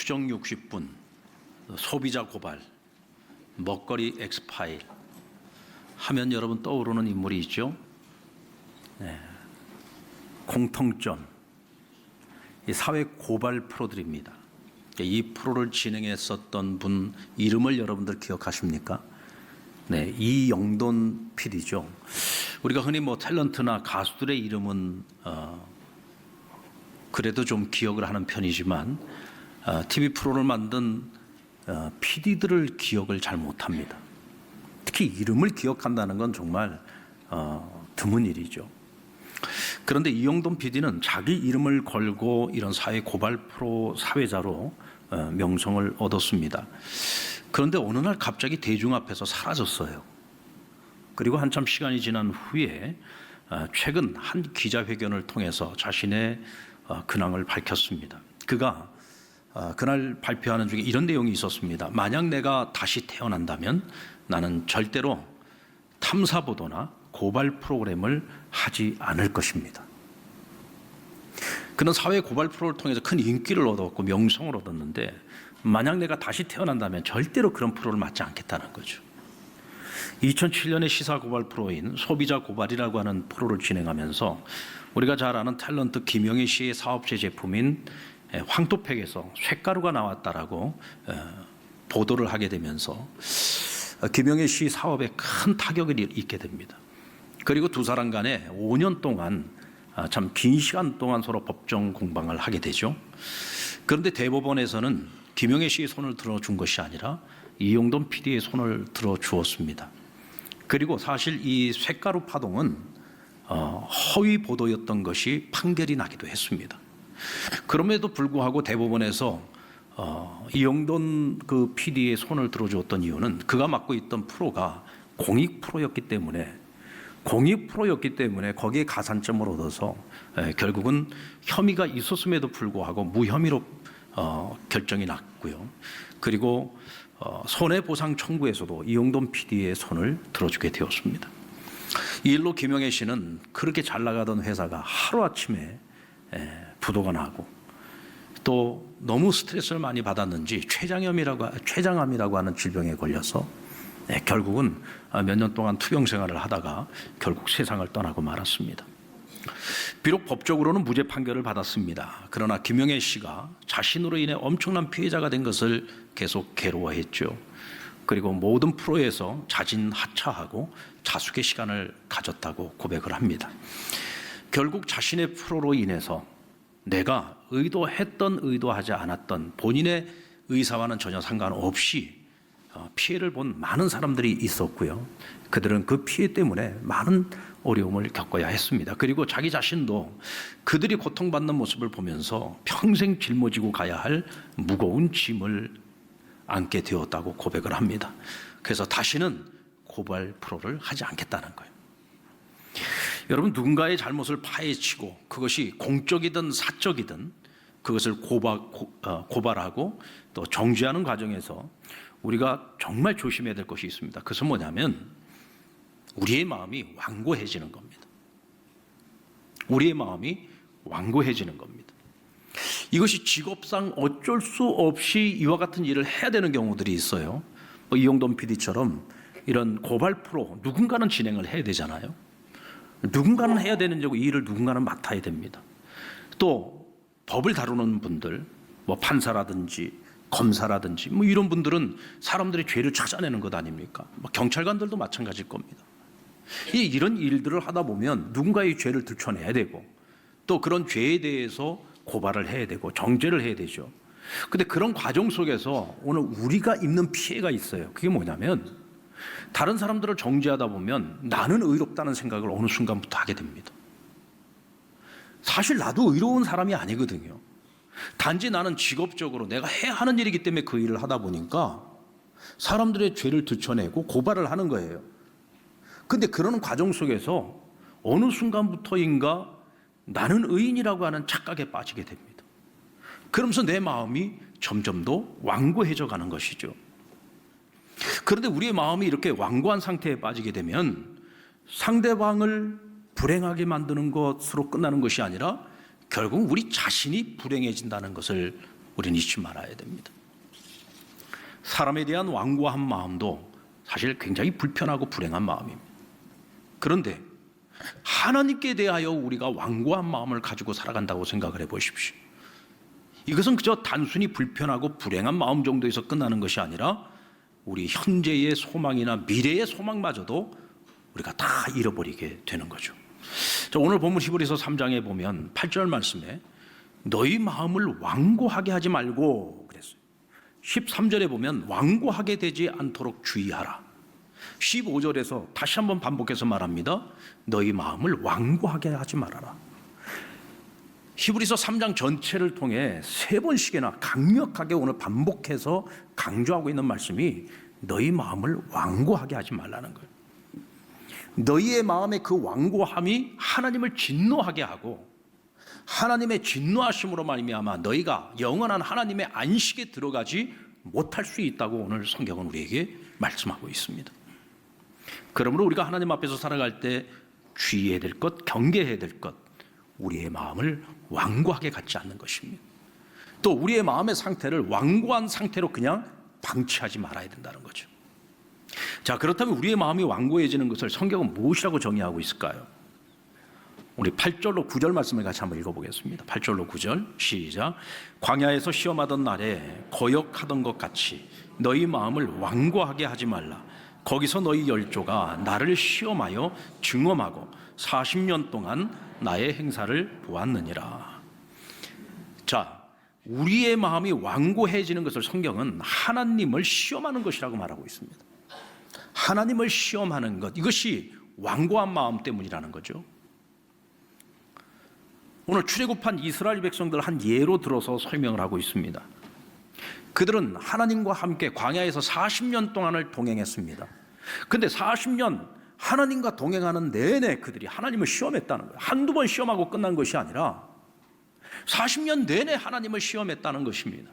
추정 60분, 소비자 고발, 먹거리 엑스파일 하면 여러분 떠오르는 인물이 있죠. 공통점, 이 사회 고발 프로들입니다. 이 프로를 진행했었던 분 이름을 여러분들 기억하십니까? 네, 이영돈 PD죠. 우리가 흔히 탤런트나 가수들의 이름은 그래도 좀 기억을 하는 편이지만 TV 프로를 만든 PD들을 기억을 잘 못합니다. 특히 이름을 기억한다는 건 정말 드문 일이죠. 그런데 이영돈 PD는 자기 이름을 걸고 이런 사회 고발 프로 사회자로 명성을 얻었습니다. 그런데 어느 날 갑자기 대중 앞에서 사라졌어요. 그리고 한참 시간이 지난 후에 최근 한 기자회견을 통해서 자신의 근황을 밝혔습니다. 그가 그날 발표하는 중에 이런 내용이 있었습니다. 만약 내가 다시 태어난다면 나는 절대로 탐사보도나 고발 프로그램을 하지 않을 것입니다. 그는 사회 고발 프로를 통해서 큰 인기를 얻었고 명성을 얻었는데 만약 내가 다시 태어난다면 절대로 그런 프로를 맡지 않겠다는 거죠. 2007년에 시사 고발 프로인 소비자 고발이라고 하는 프로를 진행하면서 우리가 잘 아는 탤런트 김영애 씨의 사업체 제품인 황토팩에서 쇳가루가 나왔다라고 보도를 하게 되면서 김영애 씨 사업에 큰 타격을 입게 됩니다. 그리고 두 사람 간에 5년 동안 참 긴 시간 동안 서로 법정 공방을 하게 되죠. 그런데 대법원에서는 김영애 씨의 손을 들어준 것이 아니라 이영돈 PD의 손을 들어주었습니다. 그리고 사실 이 쇳가루 파동은 허위 보도였던 것이 판결이 나기도 했습니다. 그럼에도 불구하고 대법원에서 이영돈 그 PD의 손을 들어주었던 이유는 그가 맡고 있던 프로가 공익 프로였기 때문에 거기에 가산점을 얻어서 결국은 혐의가 있었음에도 불구하고 무혐의로 결정이 났고요. 그리고 손해보상 청구에서도 이영돈 PD의 손을 들어주게 되었습니다. 이 일로 김영애 씨는 그렇게 잘 나가던 회사가 하루아침에 부도가 나고 또 너무 스트레스를 많이 받았는지 췌장암이라고 하는 질병에 걸려서 결국은 몇 년 동안 투병 생활을 하다가 결국 세상을 떠나고 말았습니다. 비록 법적으로는 무죄 판결을 받았습니다. 그러나 김영애 씨가 자신으로 인해 엄청난 피해자가 된 것을 계속 괴로워했죠. 그리고 모든 프로에서 자진 하차하고 자숙의 시간을 가졌다고 고백을 합니다. 결국 자신의 프로로 인해서 내가 의도했던 의도하지 않았던 본인의 의사와는 전혀 상관없이 피해를 본 많은 사람들이 있었고요. 그들은 그 피해 때문에 많은 어려움을 겪어야 했습니다. 그리고 자기 자신도 그들이 고통받는 모습을 보면서 평생 짊어지고 가야 할 무거운 짐을 안게 되었다고 고백을 합니다. 그래서 다시는 고발 프로를 하지 않겠다는 거예요. 여러분, 누군가의 잘못을 파헤치고 그것이 공적이든 사적이든 그것을 고발하고 또 정죄하는 과정에서 우리가 정말 조심해야 될 것이 있습니다. 그것은 뭐냐면 우리의 마음이 완고해지는 겁니다. 우리의 마음이 완고해지는 겁니다. 이것이 직업상 어쩔 수 없이 이와 같은 일을 해야 되는 경우들이 있어요. 이영돈 PD처럼 이런 고발 프로 누군가는 진행을 해야 되잖아요. 누군가는 해야 되는 이 일을 누군가는 맡아야 됩니다. 또 법을 다루는 분들, 판사라든지 검사라든지 이런 분들은 사람들의 죄를 찾아내는 것 아닙니까? 경찰관들도 마찬가지일 겁니다. 이런 일들을 하다 보면 누군가의 죄를 들춰내야 되고 또 그런 죄에 대해서 고발을 해야 되고 정죄를 해야 되죠. 그런데 그런 과정 속에서 오늘 우리가 입는 피해가 있어요. 그게 뭐냐면 다른 사람들을 정죄하다 보면 나는 의롭다는 생각을 어느 순간부터 하게 됩니다. 사실 나도 의로운 사람이 아니거든요. 단지 나는 직업적으로 내가 해야 하는 일이기 때문에 그 일을 하다 보니까 사람들의 죄를 들춰내고 고발을 하는 거예요. 근데 그런 과정 속에서 어느 순간부터인가 나는 의인이라고 하는 착각에 빠지게 됩니다. 그러면서 내 마음이 점점 더 완고해져 가는 것이죠. 그런데 우리의 마음이 이렇게 완고한 상태에 빠지게 되면 상대방을 불행하게 만드는 것으로 끝나는 것이 아니라 결국 우리 자신이 불행해진다는 것을 우리는 잊지 말아야 됩니다. 사람에 대한 완고한 마음도 사실 굉장히 불편하고 불행한 마음입니다. 그런데 하나님께 대하여 우리가 완고한 마음을 가지고 살아간다고 생각을 해보십시오. 이것은 그저 단순히 불편하고 불행한 마음 정도에서 끝나는 것이 아니라 우리 현재의 소망이나 미래의 소망마저도 우리가 다 잃어버리게 되는 거죠. 자, 오늘 본문 히브리서 3장에 보면 8절 말씀에 너희 마음을 완고하게 하지 말고 그랬어요. 13절에 보면 완고하게 되지 않도록 주의하라. 15절에서 다시 한번 반복해서 말합니다. 너희 마음을 완고하게 하지 말아라. 히브리서 3장 전체를 통해 3번씩이나 강력하게 오늘 반복해서 강조하고 있는 말씀이 너희 마음을 완고하게 하지 말라는 거예요. 너희의 마음의 그 완고함이 하나님을 진노하게 하고 하나님의 진노하심으로 말미암아 너희가 영원한 하나님의 안식에 들어가지 못할 수 있다고 오늘 성경은 우리에게 말씀하고 있습니다. 그러므로 우리가 하나님 앞에서 살아갈 때 주의해야 될 것, 경계해야 될 것, 우리의 마음을 완고하게 갖지 않는 것입니다. 또 우리의 마음의 상태를 완고한 상태로 그냥 방치하지 말아야 된다는 거죠. 자, 그렇다면 우리의 마음이 완고해지는 것을 성경은 무엇이라고 정의하고 있을까요? 우리 8절로 9절 말씀을 같이 한번 읽어보겠습니다. 8절로 9절 시작. 광야에서 시험하던 날에 거역하던 것 같이 너희 마음을 완고하게 하지 말라. 거기서 너희 열조가 나를 시험하여 증험하고 40년 동안 나의 행사를 보았느니라. 자, 우리의 마음이 완고해지는 것을 성경은 하나님을 시험하는 것이라고 말하고 있습니다. 하나님을 시험하는 것, 이것이 완고한 마음 때문이라는 거죠. 오늘 출애굽한 이스라엘 백성들 한 예로 들어서 설명을 하고 있습니다. 그들은 하나님과 함께 광야에서 40년 동안을 동행했습니다. 그런데 40년 하나님과 동행하는 내내 그들이 하나님을 시험했다는 거예요. 한두 번 시험하고 끝난 것이 아니라 40년 내내 하나님을 시험했다는 것입니다.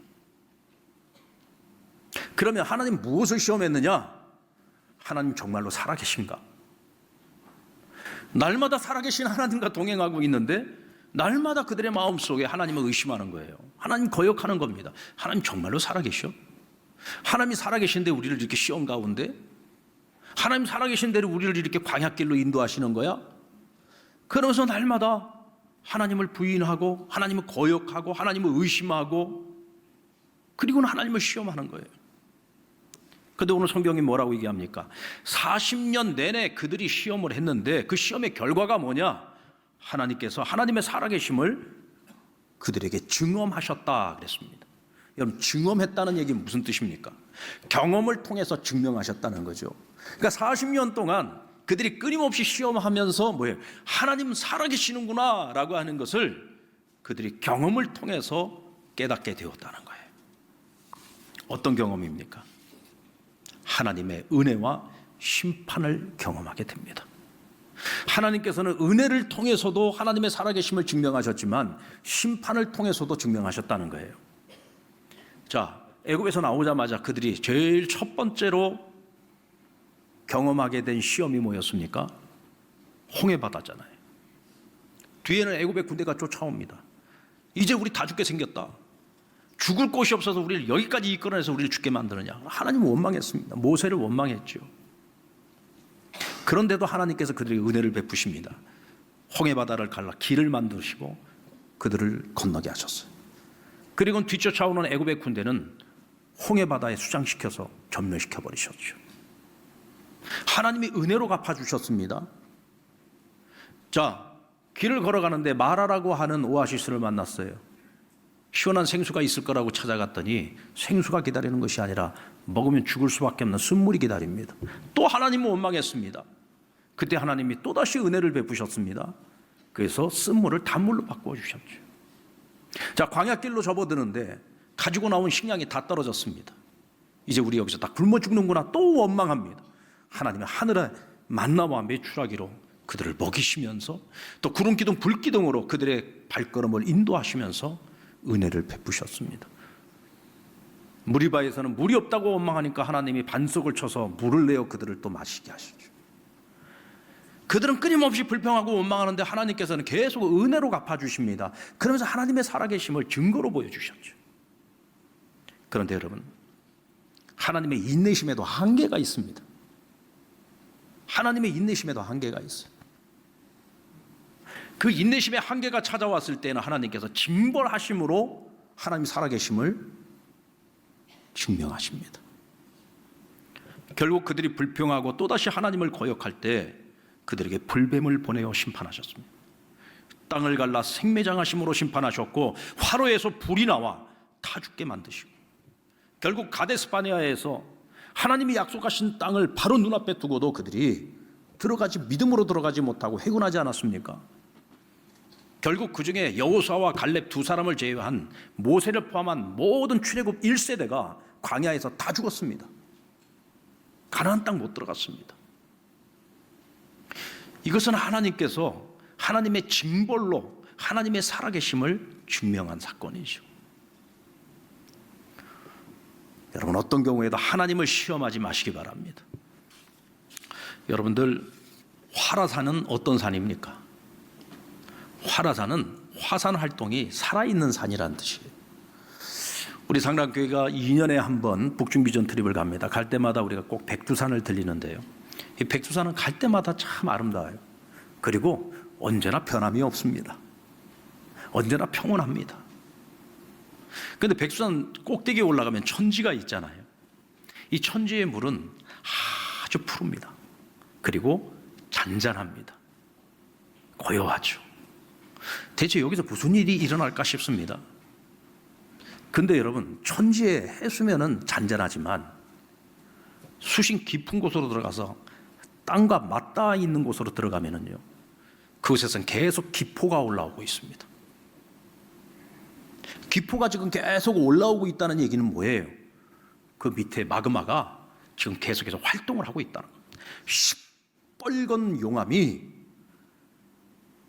그러면 하나님 무엇을 시험했느냐? 하나님 정말로 살아계신가? 날마다 살아계신 하나님과 동행하고 있는데 날마다 그들의 마음속에 하나님을 의심하는 거예요. 하나님 거역하는 겁니다. 하나님 정말로 살아계셔? 하나님이 살아계신데 우리를 이렇게 시험 가운데? 하나님 살아계신 대로 우리를 이렇게 광야길로 인도하시는 거야? 그러면서 날마다 하나님을 부인하고 하나님을 거역하고 하나님을 의심하고 그리고는 하나님을 시험하는 거예요. 그런데 오늘 성경이 뭐라고 얘기합니까? 40년 내내 그들이 시험을 했는데 그 시험의 결과가 뭐냐? 하나님께서 하나님의 살아계심을 그들에게 증언하셨다 그랬습니다. 여러분, 증언했다는 얘기는 무슨 뜻입니까? 경험을 통해서 증명하셨다는 거죠. 그러니까 40년 동안 그들이 끊임없이 시험하면서 뭐예요? 하나님 살아계시는구나 라고 하는 것을 그들이 경험을 통해서 깨닫게 되었다는 거예요. 어떤 경험입니까? 하나님의 은혜와 심판을 경험하게 됩니다. 하나님께서는 은혜를 통해서도 하나님의 살아계심을 증명하셨지만 심판을 통해서도 증명하셨다는 거예요. 자, 애굽에서 나오자마자 그들이 제일 첫 번째로 경험하게 된 시험이 뭐였습니까? 홍해바다잖아요. 뒤에는 애굽의 군대가 쫓아옵니다. 이제 우리 다 죽게 생겼다. 죽을 곳이 없어서 우리를 여기까지 이끌어내서 우리를 죽게 만드느냐. 하나님은 원망했습니다. 모세를 원망했죠. 그런데도 하나님께서 그들에게 은혜를 베푸십니다. 홍해바다를 갈라 길을 만드시고 그들을 건너게 하셨어요. 그리고 뒤쫓아오는 애굽의 군대는 홍해바다에 수장시켜서 전멸시켜 버리셨죠. 하나님이 은혜로 갚아주셨습니다. 자, 길을 걸어가는데 마라라고 하는 오아시스를 만났어요. 시원한 생수가 있을 거라고 찾아갔더니 생수가 기다리는 것이 아니라 먹으면 죽을 수밖에 없는 쓴물이 기다립니다. 또 하나님은 원망했습니다. 그때 하나님이 또다시 은혜를 베푸셨습니다. 그래서 쓴물을 단물로 바꾸어 주셨죠. 자, 광야길로 접어드는데 가지고 나온 식량이 다 떨어졌습니다. 이제 우리 여기서 다 굶어 죽는구나 또 원망합니다. 하나님은 하늘의 만나와 메추라기로 그들을 먹이시면서 또 구름기둥 불기둥으로 그들의 발걸음을 인도하시면서 은혜를 베푸셨습니다. 무리바에서는 물이 없다고 원망하니까 하나님이 반석을 쳐서 물을 내어 그들을 또 마시게 하시죠. 그들은 끊임없이 불평하고 원망하는데 하나님께서는 계속 은혜로 갚아주십니다. 그러면서 하나님의 살아계심을 증거로 보여주셨죠. 그런데 여러분, 하나님의 인내심에도 한계가 있습니다. 하나님의 인내심에도 한계가 있어요. 그 인내심의 한계가 찾아왔을 때는 하나님께서 징벌하심으로 하나님 살아계심을 증명하십니다. 결국 그들이 불평하고 또다시 하나님을 거역할 때 그들에게 불뱀을 보내어 심판하셨습니다. 땅을 갈라 생매장하심으로 심판하셨고, 화로에서 불이 나와 타 죽게 만드시고, 결국 가데스바네아에서 하나님이 약속하신 땅을 바로 눈앞에 두고도 그들이 믿음으로 들어가지 못하고 회군하지 않았습니까? 결국 그 중에 여호수아와 갈렙 두 사람을 제외한 모세를 포함한 모든 출애굽 1세대가 광야에서 다 죽었습니다. 가나안 땅 못 들어갔습니다. 이것은 하나님께서 하나님의 징벌로 하나님의 살아계심을 증명한 사건이죠. 여러분, 어떤 경우에도 하나님을 시험하지 마시기 바랍니다. 여러분들, 화라산은 어떤 산입니까? 화라산은 화산 활동이 살아있는 산이라는 뜻이에요. 우리 상랑교회가 2년에 한 번 북중비전 트립을 갑니다. 갈 때마다 우리가 꼭 백두산을 들리는데요, 이 백두산은 갈 때마다 참 아름다워요. 그리고 언제나 변함이 없습니다. 언제나 평온합니다. 그런데 백두산 꼭대기에 올라가면 천지가 있잖아요. 이 천지의 물은 아주 푸릅니다. 그리고 잔잔합니다. 고요하죠. 대체 여기서 무슨 일이 일어날까 싶습니다. 근데 여러분, 천지의 해수면은 잔잔하지만 수심 깊은 곳으로 들어가서 땅과 맞닿아 있는 곳으로 들어가면은요, 그곳에서는 계속 기포가 올라오고 있습니다. 기포가 지금 계속 올라오고 있다는 얘기는 뭐예요? 그 밑에 마그마가 지금 계속해서 활동을 하고 있다는 겁니다. 시뻘건 용암이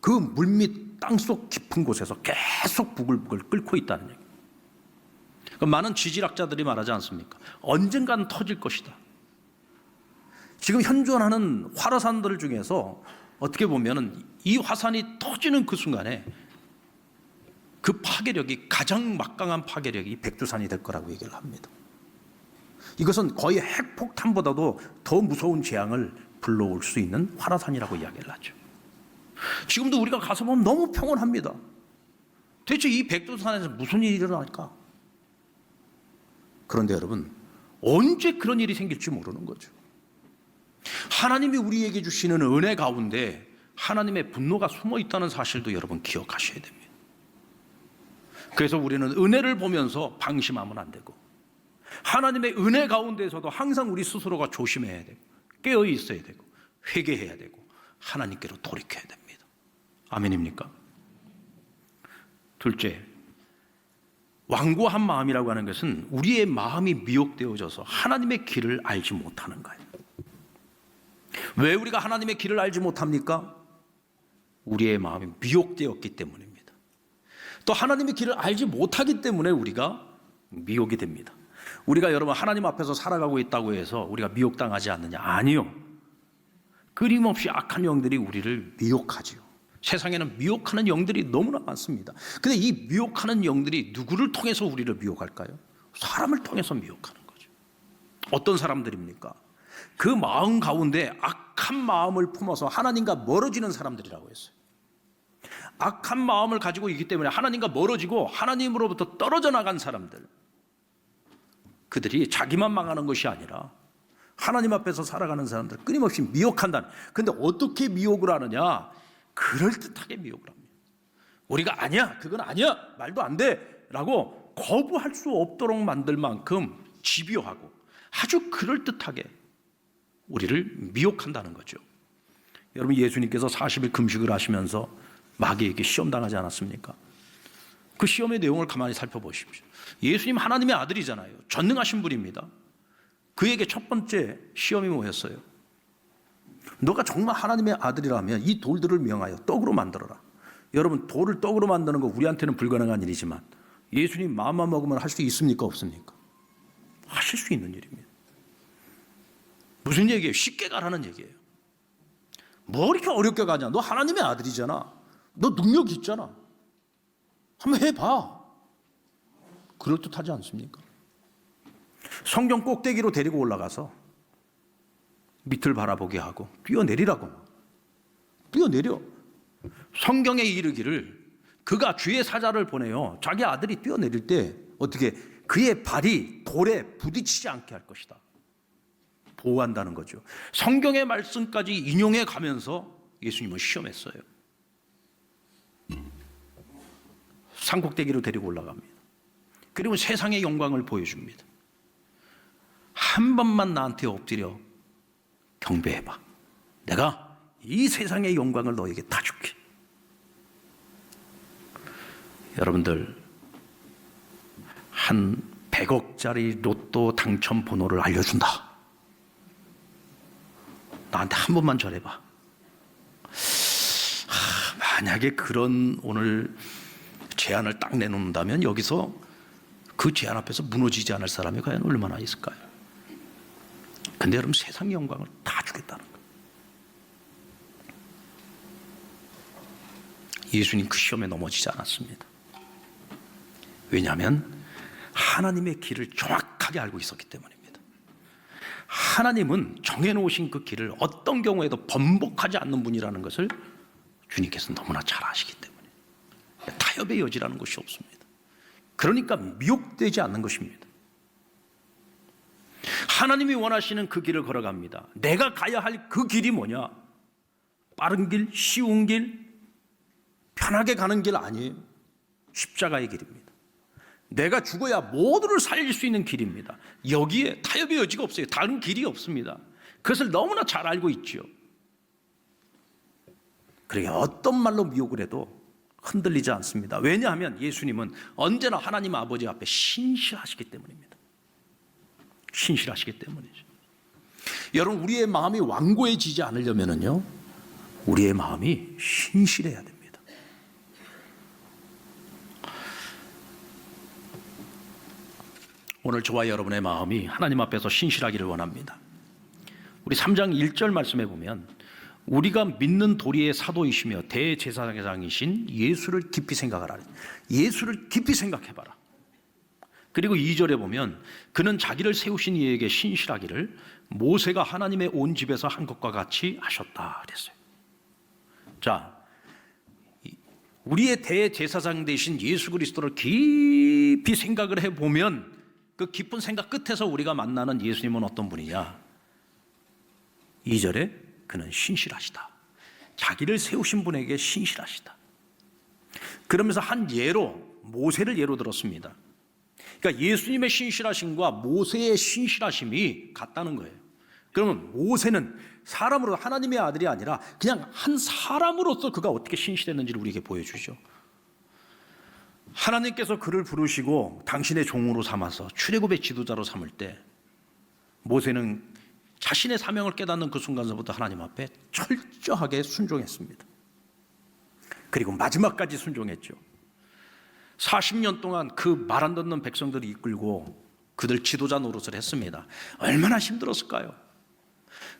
그 물밑 땅속 깊은 곳에서 계속 부글부글 끓고 있다는 얘기입니다. 많은 지질학자들이 말하지 않습니까? 언젠간 터질 것이다. 지금 현존하는 화산들 중에서 어떻게 보면 이 화산이 터지는 그 순간에 그 파괴력이 가장 막강한 파괴력이 백두산이 될 거라고 얘기를 합니다. 이것은 거의 핵폭탄보다도 더 무서운 재앙을 불러올 수 있는 화산이라고 이야기를 하죠. 지금도 우리가 가서 보면 너무 평온합니다. 대체 이 백두산에서 무슨 일이 일어날까? 그런데 여러분, 언제 그런 일이 생길지 모르는 거죠. 하나님이 우리에게 주시는 은혜 가운데 하나님의 분노가 숨어 있다는 사실도 여러분 기억하셔야 됩니다. 그래서 우리는 은혜를 보면서 방심하면 안 되고, 하나님의 은혜 가운데서도 항상 우리 스스로가 조심해야 되고, 깨어 있어야 되고, 회개해야 되고, 하나님께로 돌이켜야 됩니다. 아멘입니까? 둘째, 완고한 마음이라고 하는 것은 우리의 마음이 미혹되어져서 하나님의 길을 알지 못하는 거예요. 왜 우리가 하나님의 길을 알지 못합니까? 우리의 마음이 미혹되었기 때문입니다. 또 하나님의 길을 알지 못하기 때문에 우리가 미혹이 됩니다. 우리가 여러분 하나님 앞에서 살아가고 있다고 해서 우리가 미혹당하지 않느냐? 아니요. 끊임없이 악한 영들이 우리를 미혹하지요. 세상에는 미혹하는 영들이 너무나 많습니다. 근데 이 미혹하는 영들이 누구를 통해서 우리를 미혹할까요? 사람을 통해서 미혹하는 거죠. 어떤 사람들입니까? 그 마음 가운데 악한 마음을 품어서 하나님과 멀어지는 사람들이라고 했어요. 악한 마음을 가지고 있기 때문에 하나님과 멀어지고 하나님으로부터 떨어져 나간 사람들, 그들이 자기만 망하는 것이 아니라 하나님 앞에서 살아가는 사람들 끊임없이 미혹한다는. 근데 어떻게 미혹을 하느냐? 그럴듯하게 미혹을 합니다. 우리가 아니야, 그건 아니야, 말도 안 돼 라고 거부할 수 없도록 만들 만큼 집요하고 아주 그럴듯하게 우리를 미혹한다는 거죠. 여러분, 예수님께서 40일 금식을 하시면서 마귀에게 시험당하지 않았습니까? 그 시험의 내용을 가만히 살펴보십시오. 예수님 하나님의 아들이잖아요. 전능하신 분입니다. 그에게 첫 번째 시험이 뭐였어요? 너가 정말 하나님의 아들이라면 이 돌들을 명하여 떡으로 만들어라. 여러분, 돌을 떡으로 만드는 거 우리한테는 불가능한 일이지만 예수님 마음만 먹으면 할 수 있습니까? 없습니까? 하실 수 있는 일입니다. 무슨 얘기예요? 쉽게 가라는 얘기예요. 뭐 이렇게 어렵게 가냐? 너 하나님의 아들이잖아. 너 능력 있잖아. 한번 해봐. 그럴듯하지 않습니까? 성전 꼭대기로 데리고 올라가서 밑을 바라보게 하고 뛰어내리라고. 뛰어내려. 성경에 이르기를 그가 주의 사자를 보내요. 자기 아들이 뛰어내릴 때 어떻게 그의 발이 돌에 부딪히지 않게 할 것이다. 보호한다는 거죠. 성경의 말씀까지 인용해 가면서 예수님은 시험했어요. 산꼭대기로 데리고 올라갑니다. 그리고 세상의 영광을 보여줍니다. 한 번만 나한테 엎드려 경배해봐. 내가 이 세상의 영광을 너에게 다 줄게. 여러분들, 한 100억짜리 로또 당첨 번호를 알려준다. 나한테 한 번만 전해봐. 만약에 그런 오늘 제안을 딱 내놓는다면 여기서 그 제안 앞에서 무너지지 않을 사람이 과연 얼마나 있을까요? 근데 여러분, 세상 영광을 다 주겠다는 거예요. 예수님 그 시험에 넘어지지 않았습니다. 왜냐하면 하나님의 길을 정확하게 알고 있었기 때문입니다. 하나님은 정해놓으신 그 길을 어떤 경우에도 번복하지 않는 분이라는 것을 주님께서 너무나 잘 아시기 때문에 타협의 여지라는 것이 없습니다. 그러니까 미혹되지 않는 것입니다. 하나님이 원하시는 그 길을 걸어갑니다. 내가 가야 할 그 길이 뭐냐? 빠른 길, 쉬운 길, 편하게 가는 길 아니에요. 십자가의 길입니다. 내가 죽어야 모두를 살릴 수 있는 길입니다. 여기에 타협의 여지가 없어요. 다른 길이 없습니다. 그것을 너무나 잘 알고 있죠. 그러니 어떤 말로 미혹을 해도 흔들리지 않습니다. 왜냐하면 예수님은 언제나 하나님 아버지 앞에 신실하시기 때문입니다. 신실하시기 때문이죠. 여러분, 우리의 마음이 완고해지지 않으려면요, 우리의 마음이 신실해야 됩니다. 오늘 저와 여러분의 마음이 하나님 앞에서 신실하기를 원합니다. 우리 3장 1절 말씀에 보면 우리가 믿는 도리의 사도이시며 대제사장이신 예수를 깊이 생각하라. 예수를 깊이 생각해봐라. 그리고 2절에 보면 그는 자기를 세우신 이에게 신실하기를 모세가 하나님의 온 집에서 한 것과 같이 하셨다 그랬어요. 자, 우리의 대제사장 되신 예수 그리스도를 깊이 생각을 해보면 그 깊은 생각 끝에서 우리가 만나는 예수님은 어떤 분이냐? 2절에 그는 신실하시다. 자기를 세우신 분에게 신실하시다. 그러면서 한 예로 모세를 예로 들었습니다. 그러니까 예수님의 신실하심과 모세의 신실하심이 같다는 거예요. 그러면 모세는 사람으로 하나님의 아들이 아니라 그냥 한 사람으로서 그가 어떻게 신실했는지를 우리에게 보여주죠. 하나님께서 그를 부르시고 당신의 종으로 삼아서 출애굽의 지도자로 삼을 때 모세는 자신의 사명을 깨닫는 그 순간서부터 하나님 앞에 철저하게 순종했습니다. 그리고 마지막까지 순종했죠. 40년 동안 그 말 안 듣는 백성들을 이끌고 그들 지도자 노릇을 했습니다. 얼마나 힘들었을까요?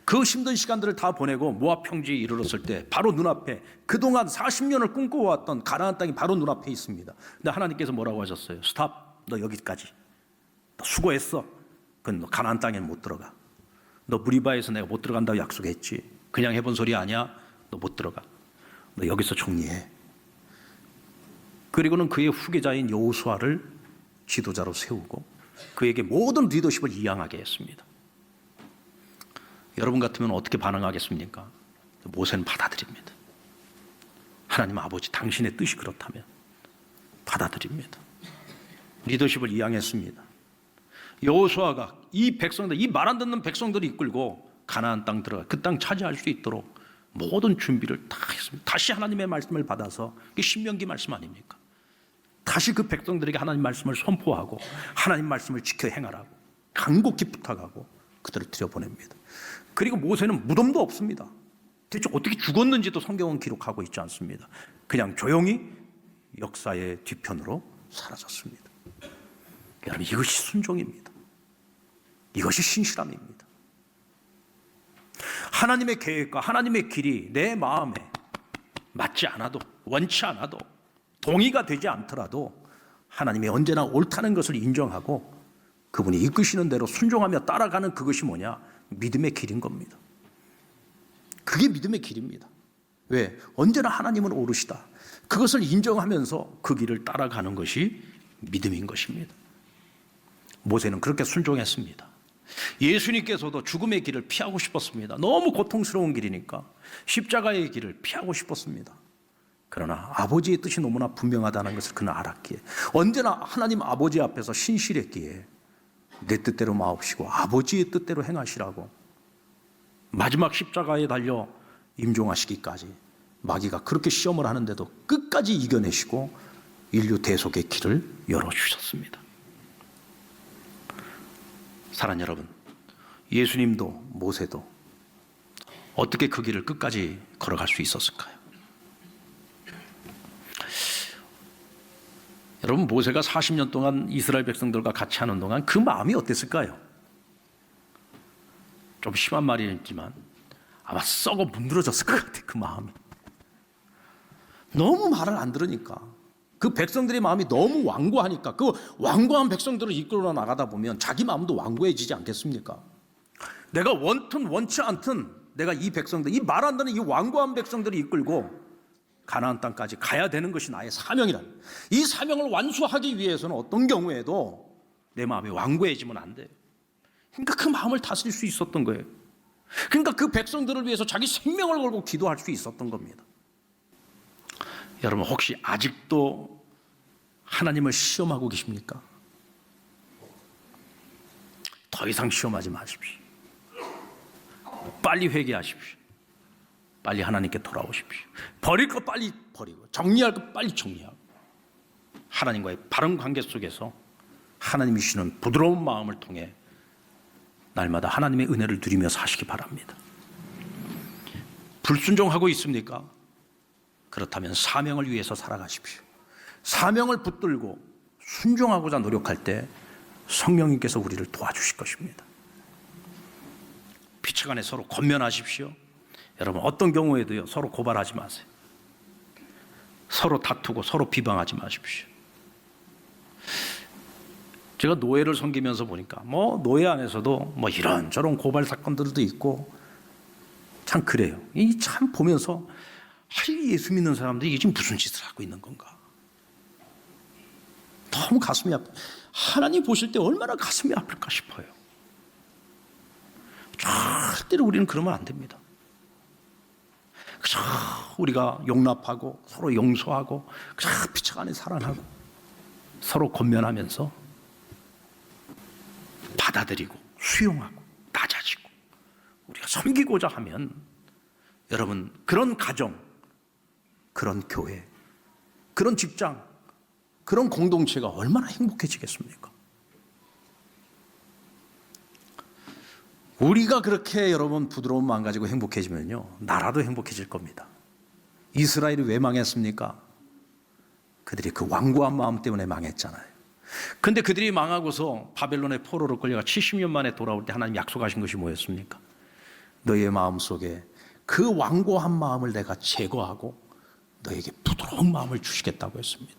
그 힘든 시간들을 다 보내고 모압 평지에 이르렀을 때 바로 눈앞에 그동안 40년을 꿈꿔왔던 가나안 땅이 바로 눈앞에 있습니다. 근데 하나님께서 뭐라고 하셨어요? 스탑, 너 여기까지. 너 수고했어. 그건 너 가나안 땅에 못 들어가. 너 무리바에서 내가 못 들어간다고 약속했지. 그냥 해본 소리 아니야. 너 못 들어가. 너 여기서 정리해. 그리고는 그의 후계자인 여호수아를 지도자로 세우고 그에게 모든 리더십을 이양하게 했습니다. 여러분 같으면 어떻게 반응하겠습니까? 모세는 받아들입니다. 하나님 아버지, 당신의 뜻이 그렇다면 받아들입니다. 리더십을 이양했습니다. 여호수아가 이 백성들, 이 말 안 듣는 백성들을 이끌고 가나안 땅 들어가 그 땅 차지할 수 있도록 모든 준비를 다 했습니다. 다시 하나님의 말씀을 받아서, 그게 신명기 말씀 아닙니까? 다시 그 백성들에게 하나님 말씀을 선포하고 하나님 말씀을 지켜 행하라고 간곡히 부탁하고 그들을 들여보냅니다. 그리고 모세는 무덤도 없습니다. 대체 어떻게 죽었는지도 성경은 기록하고 있지 않습니다. 그냥 조용히 역사의 뒤편으로 사라졌습니다. 여러분, 이것이 순종입니다. 이것이 신실함입니다. 하나님의 계획과 하나님의 길이 내 마음에 맞지 않아도, 원치 않아도, 동의가 되지 않더라도 하나님이 언제나 옳다는 것을 인정하고 그분이 이끄시는 대로 순종하며 따라가는 그것이 뭐냐? 믿음의 길인 겁니다. 그게 믿음의 길입니다. 왜? 언제나 하나님은 오르시다. 그것을 인정하면서 그 길을 따라가는 것이 믿음인 것입니다. 모세는 그렇게 순종했습니다. 예수님께서도 죽음의 길을 피하고 싶었습니다. 너무 고통스러운 길이니까 십자가의 길을 피하고 싶었습니다. 그러나 아버지의 뜻이 너무나 분명하다는 것을 그는 알았기에, 언제나 하나님 아버지 앞에서 신실했기에 내 뜻대로 마옵시고 아버지의 뜻대로 행하시라고 마지막 십자가에 달려 임종하시기까지 마귀가 그렇게 시험을 하는데도 끝까지 이겨내시고 인류 대속의 길을 열어주셨습니다. 사랑하는 여러분, 예수님도 모세도 어떻게 그 길을 끝까지 걸어갈 수 있었을까요? 여러분, 모세가 40년 동안 이스라엘 백성들과 같이 하는 동안 그 마음이 어땠을까요? 좀 심한 말이지만 아마 썩어 문드러졌을 것 같아요. 그 마음이 너무 말을 안 들으니까, 그 백성들의 마음이 너무 완고하니까, 그 완고한 백성들을 이끌어 나가다 보면 자기 마음도 완고해지지 않겠습니까? 내가 원튼 원치 않든 내가 이 백성들, 이 말 안 듣는 이 완고한 백성들을 이끌고 가나안 땅까지 가야 되는 것이 나의 사명이란, 이 사명을 완수하기 위해서는 어떤 경우에도 내 마음이 완고해지면 안 돼요. 그러니까 그 마음을 다스릴 수 있었던 거예요. 그러니까 그 백성들을 위해서 자기 생명을 걸고 기도할 수 있었던 겁니다. 여러분, 혹시 아직도 하나님을 시험하고 계십니까? 더 이상 시험하지 마십시오. 빨리 회개하십시오. 빨리 하나님께 돌아오십시오. 버릴 거 빨리 버리고, 정리할 거 빨리 정리하고, 하나님과의 바른 관계 속에서 하나님이 주시는 부드러운 마음을 통해 날마다 하나님의 은혜를 누리며 사시기 바랍니다. 불순종하고 있습니까? 그렇다면 사명을 위해서 살아가십시오. 사명을 붙들고 순종하고자 노력할 때 성령님께서 우리를 도와주실 것입니다. 피차간에 서로 권면하십시오. 여러분, 어떤 경우에도요, 서로 고발하지 마세요. 서로 다투고 서로 비방하지 마십시오. 제가 노예를 섬기면서 보니까 노예 안에서도 이런저런 고발 사건들도 있고 참 그래요. 이 참 보면서 예수 믿는 사람들이 이게 지금 무슨 짓을 하고 있는 건가? 너무 가슴이 아파. 하나님 보실 때 얼마나 가슴이 아플까 싶어요. 절대로 우리는 그러면 안 됩니다. 그저 우리가 용납하고 서로 용서하고 그저 피차간에 사랑하고 서로 권면하면서 받아들이고 수용하고 낮아지고 우리가 섬기고자 하면, 여러분, 그런 가정, 그런 교회, 그런 직장, 그런 공동체가 얼마나 행복해지겠습니까? 우리가 그렇게 여러분 부드러운 마음 가지고 행복해지면요, 나라도 행복해질 겁니다. 이스라엘이 왜 망했습니까? 그들이 그 완고한 마음 때문에 망했잖아요. 근데 그들이 망하고서 바벨론의 포로로 끌려가 70년 만에 돌아올 때 하나님 약속하신 것이 뭐였습니까? 너희의 마음 속에 그 완고한 마음을 내가 제거하고 너에게 부드러운 마음을 주시겠다고 했습니다.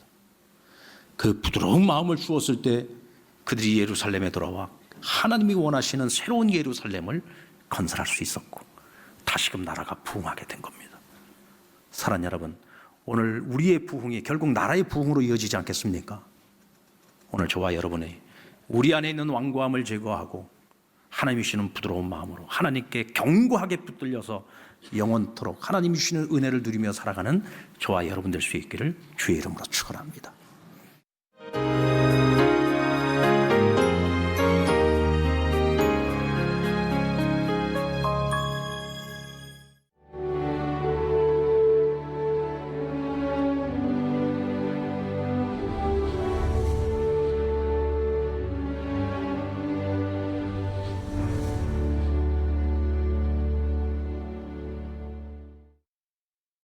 그 부드러운 마음을 주었을 때 그들이 예루살렘에 돌아와 하나님이 원하시는 새로운 예루살렘을 건설할 수 있었고 다시금 나라가 부흥하게 된 겁니다. 사랑하는 여러분, 오늘 우리의 부흥이 결국 나라의 부흥으로 이어지지 않겠습니까? 오늘 저와 여러분이 우리 안에 있는 완고함을 제거하고 하나님이 주시는 부드러운 마음으로 하나님께 견고하게 붙들려서 영원토록 하나님이 주시는 은혜를 누리며 살아가는 저와 여러분 될 수 있기를 주의 이름으로 축원합니다.